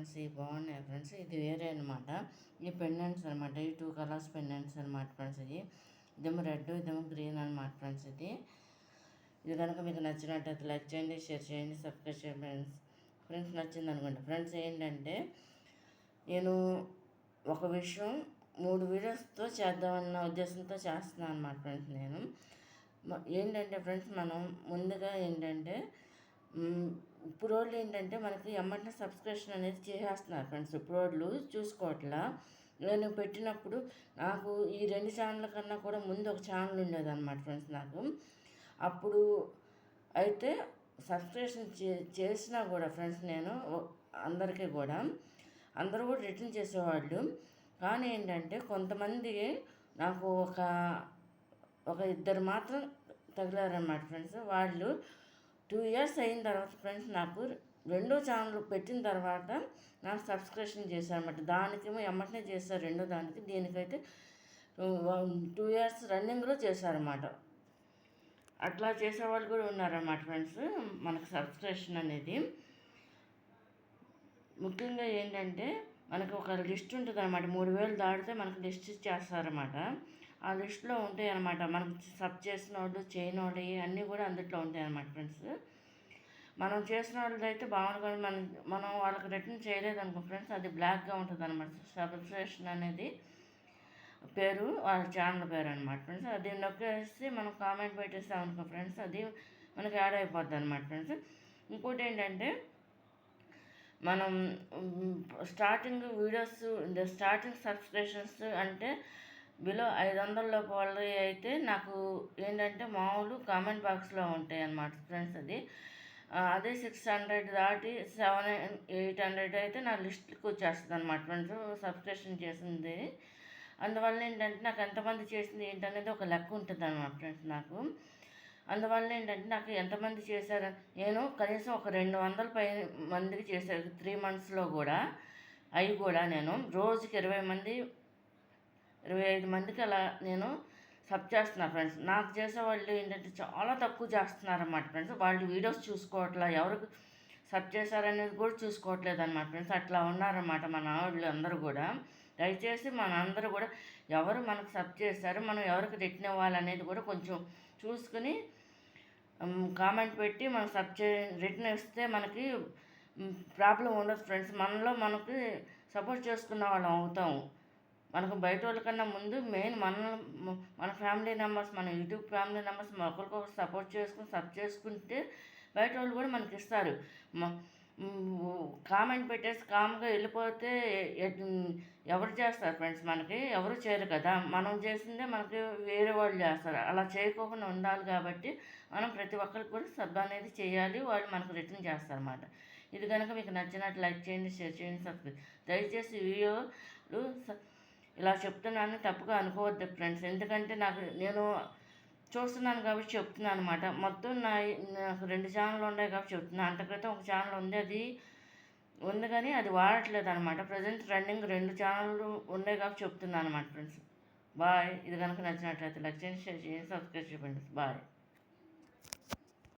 Friends, ఇవి బాగున్నాయి friends. ఇది వేరే అనమాట. ఈ పెండెంట్స్ అనమాట. ఈ 2 కలర్స్ పెండెంట్స్ అనమాట ఫ్రెండ్స్. ఇదేమో రెడ్, ఇదేమో గ్రీన్ అనమాట ఫ్రెండ్స్. ఇది కనుక మీకు నచ్చినట్టయితే లైక్ చేయండి, షేర్ చేయండి, సబ్స్క్రైబ్ చేయండి ఫ్రెండ్స్. ఫ్రెండ్స్ నచ్చింది అనుకోండి ఫ్రెండ్స్. ఏంటంటే నేను ఒక విషయం 3 వీడియోస్తో చేద్దామన్న ఉద్దేశంతో చేస్తున్నాను అనమాట ఫ్రెండ్స్. నేను ఏంటంటే ఫ్రెండ్స్, మనం ముందుగా ఏంటంటే ఇప్పుడు ఏంటంటే మనకి ఎమ్మటనే సబ్స్క్రిప్షన్ అనేది చేసేస్తున్నారు ఫ్రెండ్స్. ఇప్పుడు చూసుకోవట్లా. నేను పెట్టినప్పుడు నాకు ఈ 2 ఛానళ్ళ కన్నా కూడా ముందు ఒక ఛానల్ ఉండేదన్నమాట ఫ్రెండ్స్ నాకు. అప్పుడు అయితే సబ్స్క్రిప్షన్ చేసినా కూడా ఫ్రెండ్స్ నేను అందరికీ కూడా అందరూ కూడా రిటర్న్ చేసేవాళ్ళు. కానీ ఏంటంటే కొంతమంది నాకు ఒక ఇద్దరు మాత్రం తగిలారన్నమాట ఫ్రెండ్స్. వాళ్ళు 2 ఇయర్స్ అయిన తర్వాత ఫ్రెండ్స్ నాకు 2వ ఛానల్ పెట్టిన తర్వాత నాకు సబ్స్క్రిప్షన్ చేశారన్నమాట. దానికేమో ఎమ్మటనే చేశారు, రెండో దానికి. దీనికైతే 2 ఇయర్స్ రన్నింగ్లో చేశారన్నమాట. అట్లా చేసేవాళ్ళు కూడా ఉన్నారన్నమాట ఫ్రెండ్స్. మనకు సబ్స్క్రిప్షన్ అనేది ముఖ్యంగా ఏంటంటే మనకు ఒక లిస్ట్ ఉంటుంది అనమాట. 3000 దాటితే మనకు లిస్ట్ చేస్తారన్నమాట. ఆ లిస్ట్లో ఉంటాయి అన్నమాట. మనకు సబ్ చేసిన వాళ్ళు, చేయని వాళ్ళు అన్నీ కూడా అందులో ఉంటాయి అన్నమాట ఫ్రెండ్స్. మనం చేసిన వాళ్ళది అయితే బాగుంటుంది. మనం వాళ్ళకి రిటర్న్ చేయలేదనుకో ఫ్రెండ్స్, అది బ్లాక్గా ఉంటుంది అనమాట. సబ్స్క్రిప్షన్ అనేది పేరు, వాళ్ళ ఛానల్ పేరు అనమాట ఫ్రెండ్స్. అది నొక్కేసి మనం కామెంట్ పెట్టేస్తాం అనుకో ఫ్రెండ్స్, అది మనకి యాడ్ అయిపోద్ది అనమాట ఫ్రెండ్స్. ఇంకోటి ఏంటంటే మనం స్టార్టింగ్ వీడియోస్, స్టార్టింగ్ సబ్స్క్రిప్షన్స్ అంటే బిలో 500 లోపు వాళ్ళవి అయితే నాకు ఏంటంటే మామూలు కామెంట్ బాక్స్లో ఉంటాయి అన్నమాట ఫ్రెండ్స్. అదే 600 దాటి 700-800 అయితే నా లిస్ట్కి వచ్చేస్తుంది అనమాట ఫ్రెండ్స్ సబ్స్క్రిప్షన్ చేసింది. అందువల్ల ఏంటంటే నాకు ఎంతమంది చేసింది ఏంటనేది ఒక లెక్క ఉంటుంది అనమాట ఫ్రెండ్స్ నాకు. అందువల్ల ఏంటంటే నాకు ఎంతమంది చేశారు, నేను కనీసం ఒక 200 మందికి చేశాను 3 మంత్స్లో కూడా. అవి కూడా నేను రోజుకి 20 మంది 25 మందికి అలా నేను సబ్ చేస్తున్నాను ఫ్రెండ్స్. నాకు చేసేవాళ్ళు ఏంటంటే చాలా తక్కువ చేస్తున్నారన్నమాట ఫ్రెండ్స్. వాళ్ళు వీడియోస్ చూసుకోవట్లా, ఎవరికి సబ్ చేశారనేది కూడా చూసుకోవట్లేదు అనమాట ఫ్రెండ్స్. అట్లా ఉన్నారన్నమాట మన వాళ్ళు అందరూ కూడా. దయచేసి మన అందరూ కూడా ఎవరు మనకు సబ్ చేశారు, మనం ఎవరికి రిటర్న్ ఇవ్వాలనేది కూడా కొంచెం చూసుకుని కామెంట్ పెట్టి మనం రిటర్న్ ఇస్తే మనకి ప్రాబ్లం ఉండదు ఫ్రెండ్స్. మనకి సపోర్ట్ చేసుకున్న వాళ్ళం అవుతాము. మనకు బయట వాళ్ళకన్నా ముందు మెయిన్ మన ఫ్యామిలీ మెంబర్స్, మన యూట్యూబ్ ఫ్యామిలీ మెంబర్స్ ఒకరికొకరు సపోర్ట్ చేసుకుని సబ్ చేసుకుంటే బయట వాళ్ళు కూడా మనకి ఇస్తారు. కామెంట్ పెట్టేసి కామ్గా వెళ్ళిపోతే ఎవరు చేస్తారు ఫ్రెండ్స్? మనకి ఎవరు చేయరు కదా. మనం చేసిందే మనకి వేరే వాళ్ళు చేస్తారు. అలా చేయకోకుండా ఉండాలి కాబట్టి మనం ప్రతి ఒక్కరికి కూడా సబ్ అనేది చేయాలి. వాళ్ళు మనకు రిటర్న్ చేస్తారన్నమాట. ఇది కనుక మీకు నచ్చినట్టు లైక్ చేయండి, షేర్ చేయండి, సబ్స్క్రైబ్. దయచేసి వీడియోలు ఇలా చెప్తున్నాను, తప్పుగా అనుకోవద్దు ఫ్రెండ్స్. ఎందుకంటే నేను చూస్తున్నాను కాబట్టి చెప్తున్నాను అనమాట. మొత్తం నాకు 2 ఛానళ్ళు ఉన్నాయి కాబట్టి చెప్తున్నాను. అంత క్రితం ఒక ఛానల్ ఉంది కానీ అది వాడట్లేదు అనమాట. ప్రజెంట్ రన్నింగ్ 2 ఛానళ్ళు ఉన్నాయి కాబట్టి చెప్తున్నాను అనమాట ఫ్రెండ్స్. బాయ్. ఇది కనుక నచ్చినట్లయితే లైక్ చేయండి, షేర్ చేయండి, సబ్స్క్రైబ్ చేయండి. బాయ్.